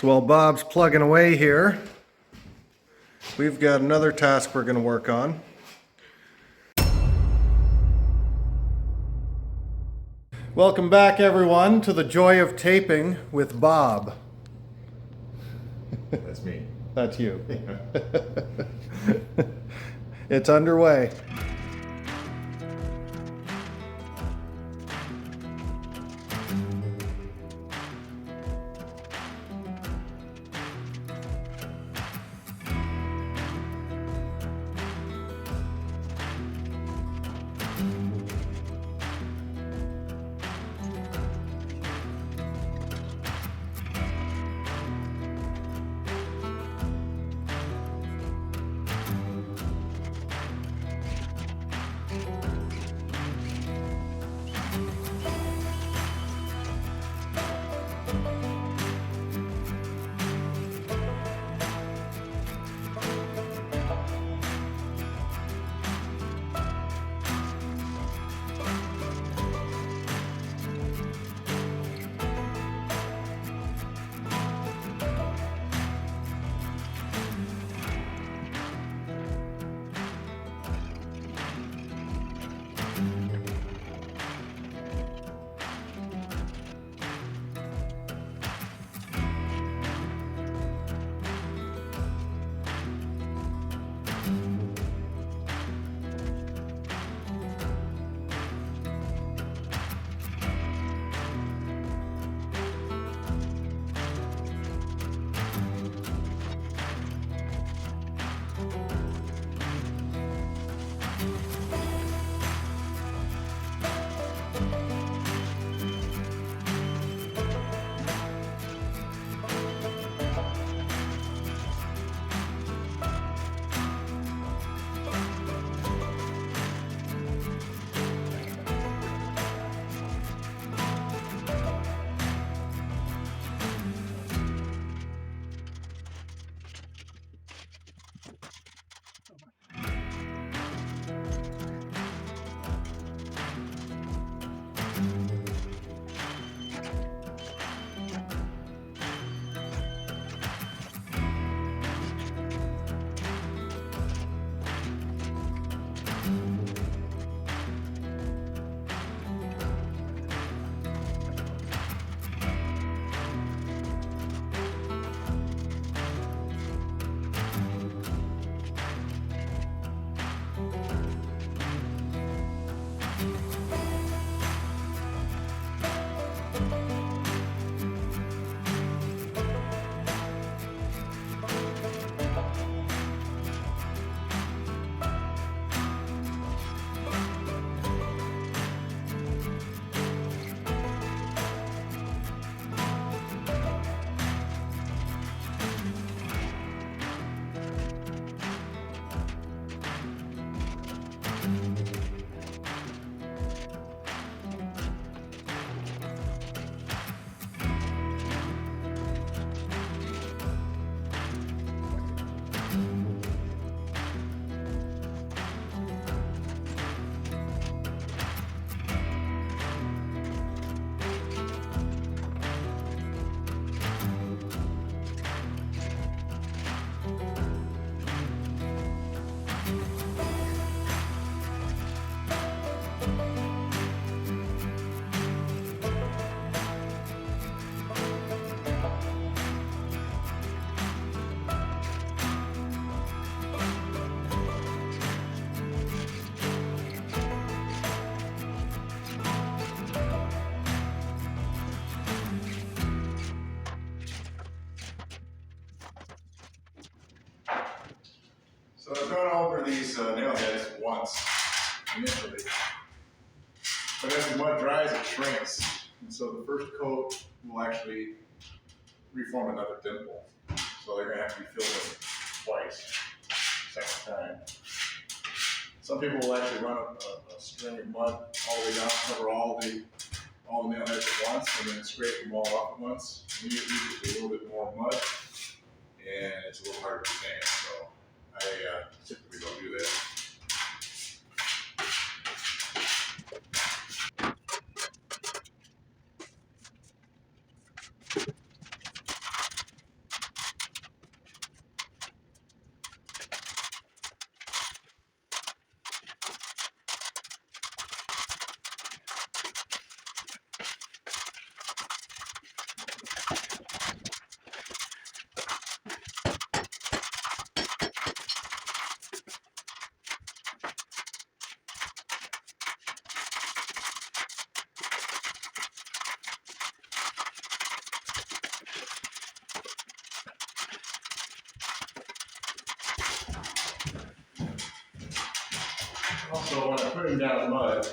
So while Bob's plugging away here, we've got another task we're going to work on. Welcome back, everyone, to the joy of taping with Bob. That's me. That's you. It's underway. So I've gone over these nail heads once initially, but as the mud dries, it shrinks, and so the first coat will actually reform another dimple. So they're going to have to be filled in twice, second time. Some people will actually run a string of mud all the way down, cover all the nail heads at once, and then scrape them all off at once. Me, it uses a little bit more mud, and it's a little harder to sand. So I typically don't do that. Also, when I put him down in mud,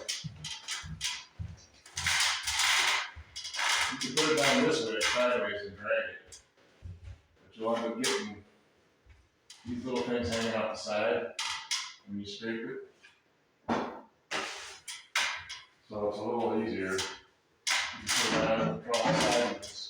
you can put it down this way, sideways, and drag it. But you'll end up getting these little things hanging out the side when you scrape it. So it's a little easier. You can put it down and draw it sideways.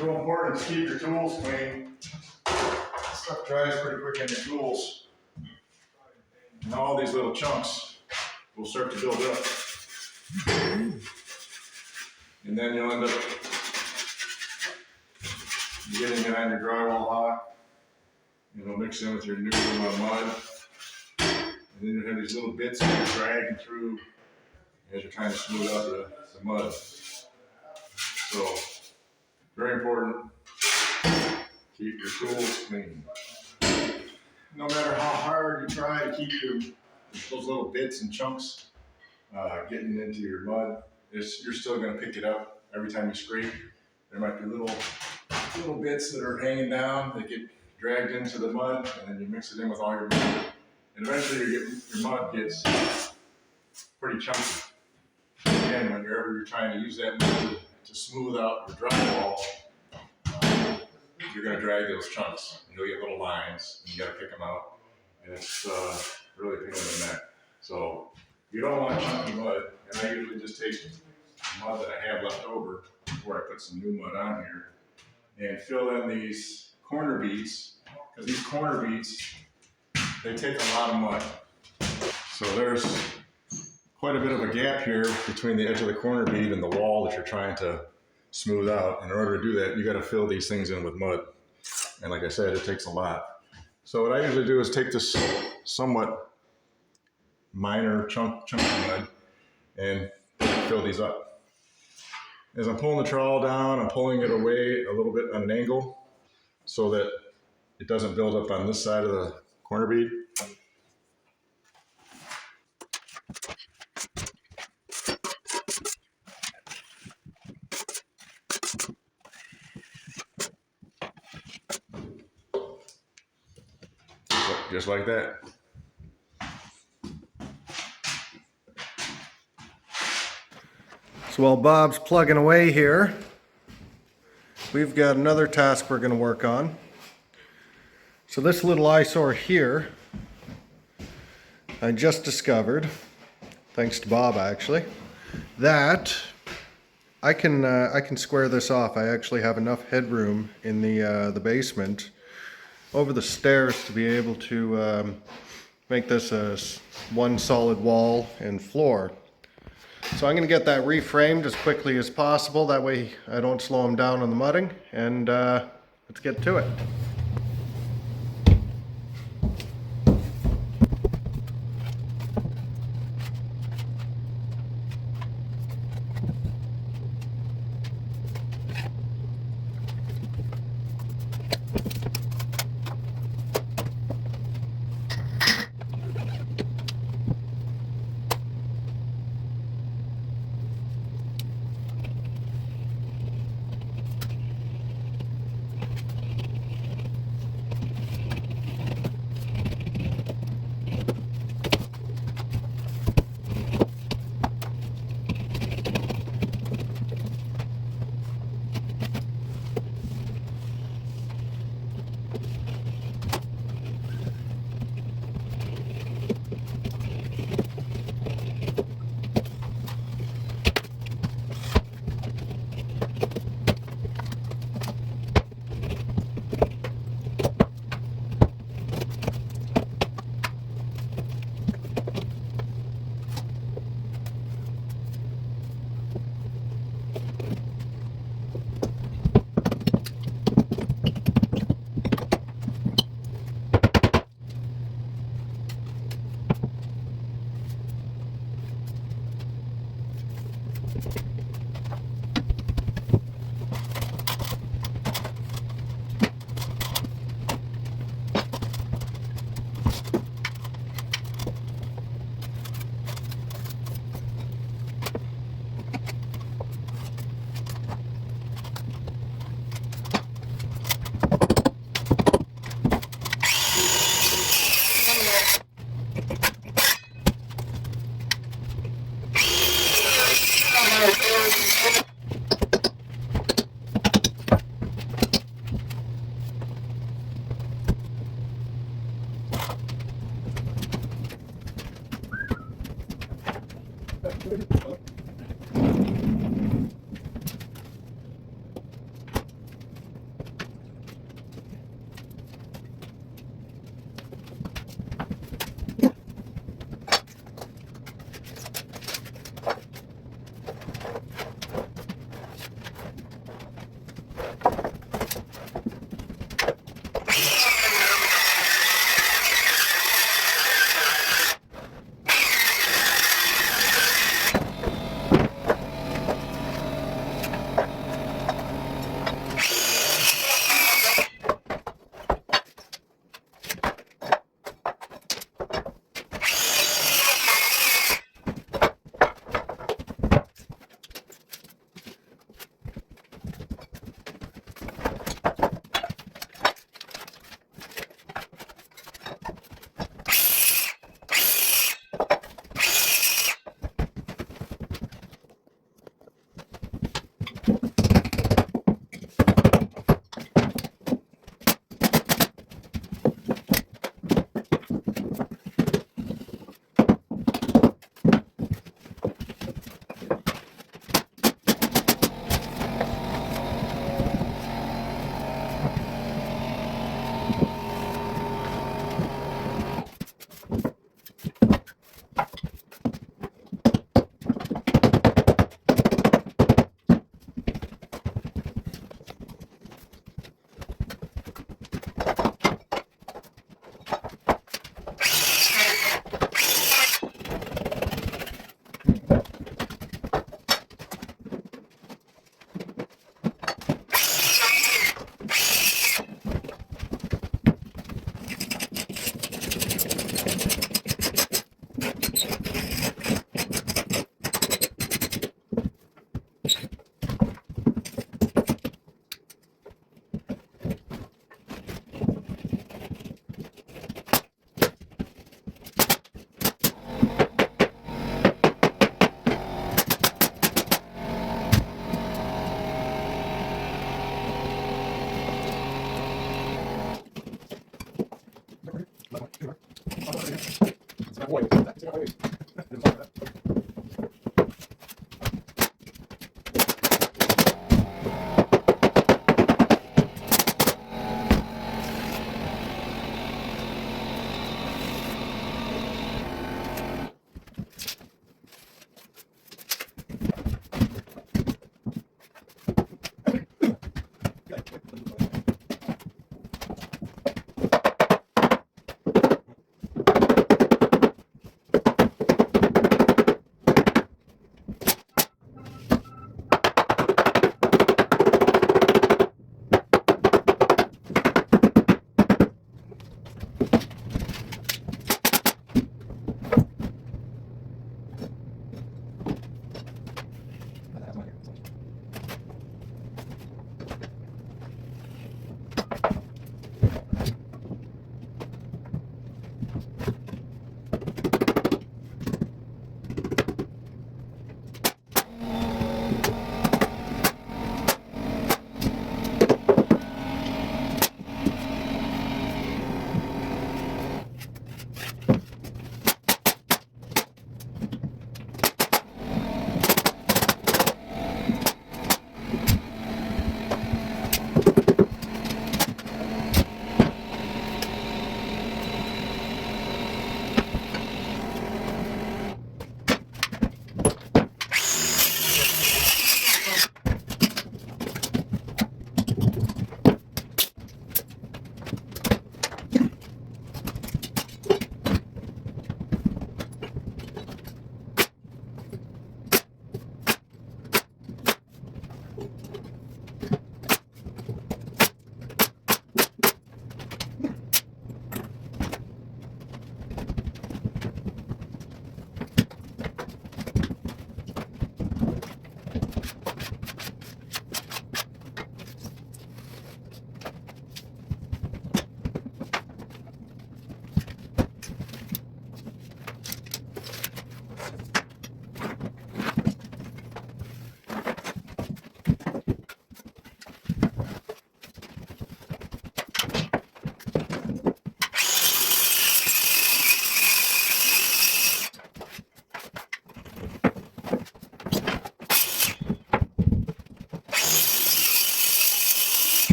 Real important is keep your tools clean. Stuff dries pretty quick in your tools. And all these little chunks will start to build up. And then you'll end up getting behind your drywall hot. It'll mix in with your new mud. And then you'll have these little bits that you're dragging through as you're trying to smooth out the mud. So, very important, keep your tools clean. No matter how hard you try to keep those little bits and chunks getting into your mud, you're still going to pick it up every time you scrape. There might be little bits that are hanging down that get dragged into the mud, and then you mix it in with all your mud. And eventually your mud gets pretty chunky. Again, whenever you're trying to use that mud to smooth out your drywall, you're going to drag those chunks, and you'll get little lines, and you got to pick them out, and it's really a pain in the neck. So you don't want chunky mud, and I usually just take mud that I have left over before I put some new mud on here, and fill in these corner beads, because these corner beads, they take a lot of mud. So there's quite a bit of a gap here between the edge of the corner bead and the wall that you're trying to smooth out. In order to do that, you got to fill these things in with mud. And like I said, it takes a lot. So what I usually do is take this somewhat minor chunky mud and fill these up. As I'm pulling the trowel down, I'm pulling it away a little bit on an angle so that it doesn't build up on this side of the corner bead. Just like that. So while Bob's plugging away here, we've got another task we're going to work on. So this little eyesore here, I just discovered, thanks to Bob actually, that I can square this off. I actually have enough headroom in the basement over the stairs to be able to make this a one solid wall and floor. So I'm going to get that reframed as quickly as possible. That way I don't slow him down on the mudding. And let's get to it.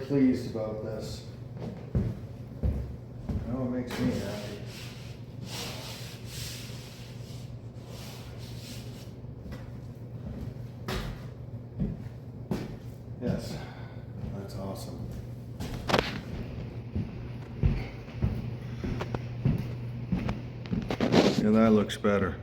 pleased about this. Oh, it makes me happy. Yes, that's awesome. Yeah, that looks better.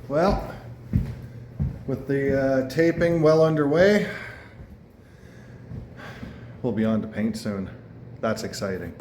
Well, with the taping well underway, we'll be on to paint soon. That's exciting.